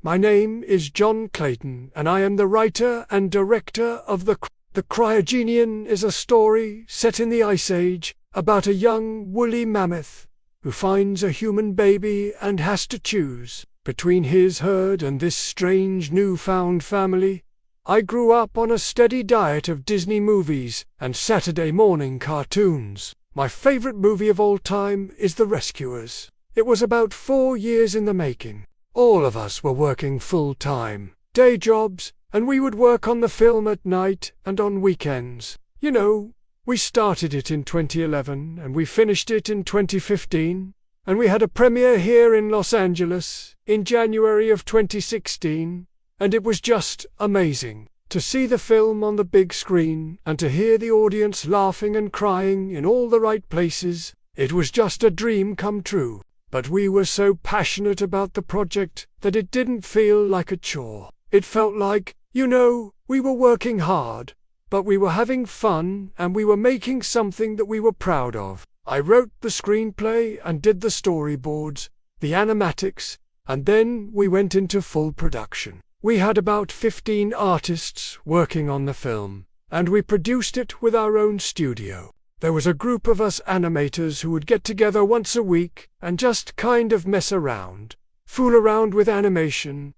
My name is John Clayton, and I am the writer and director of The Cryogenian is a story set in the Ice Age about a young woolly mammoth who finds a human baby and has to choose between his herd and this strange newfound family. I grew up on a steady diet of Disney movies and Saturday morning cartoons. My favorite movie of all time is The Rescuers. It was about 4 years in the making. All of us were working full-time, day jobs, and we would work on the film at night and on weekends. You know, we started it in 2011 and we finished it in 2015, and we had a premiere here in Los Angeles in January of 2016, and it was just amazing to see the film on the big screen and to hear the audience laughing and crying in all the right places. It was just a dream come true. But we were so passionate about the project that it didn't feel like a chore. It felt like, we were working hard, but we were having fun and we were making something that we were proud of. I wrote the screenplay and did the storyboards, the animatics, and then we went into full production. We had about 15 artists working on the film, and we produced it with our own studio. There was a group of us animators who would get together once a week and just kind of mess around, fool around with animation,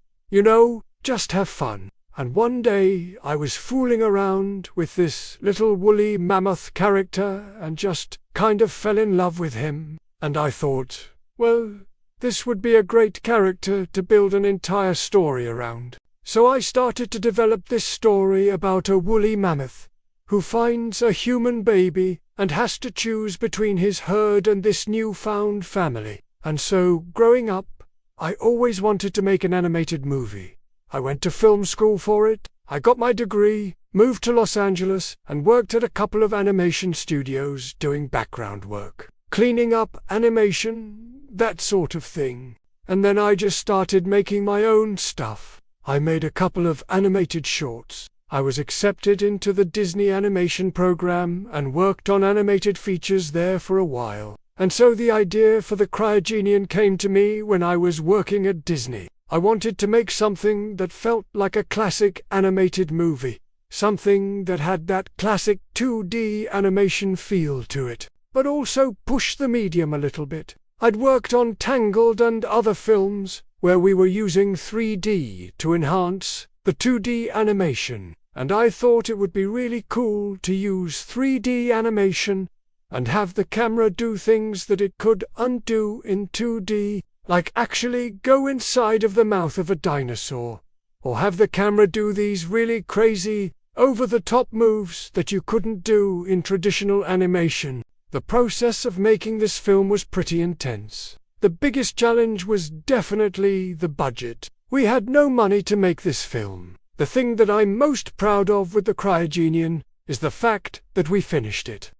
just have fun. And one day I was fooling around with this little woolly mammoth character and just kind of fell in love with him. And I thought, well, this would be a great character to build an entire story around. So I started to develop this story about a woolly mammoth who finds a human baby and has to choose between his herd and this newfound family. And so, growing up, I always wanted to make an animated movie. I went to film school for it, I got my degree, moved to Los Angeles, and worked at a couple of animation studios doing background work, cleaning up animation, that sort of thing. And then I just started making my own stuff. I made a couple of animated shorts. I was accepted into the Disney animation program and worked on animated features there for a while. And so the idea for The Cryogenian came to me when I was working at Disney. I wanted to make something that felt like a classic animated movie, something that had that classic 2D animation feel to it, but also push the medium a little bit. I'd worked on Tangled and other films where we were using 3D to enhance the 2D animation, and I thought it would be really cool to use 3D animation and have the camera do things that it could undo in 2D, like actually go inside of the mouth of a dinosaur, or have the camera do these really crazy, over-the-top moves that you couldn't do in traditional animation. The process of making this film was pretty intense. The biggest challenge was definitely the budget. We had no money to make this film. The thing that I'm most proud of with The Cryogenian is the fact that we finished it.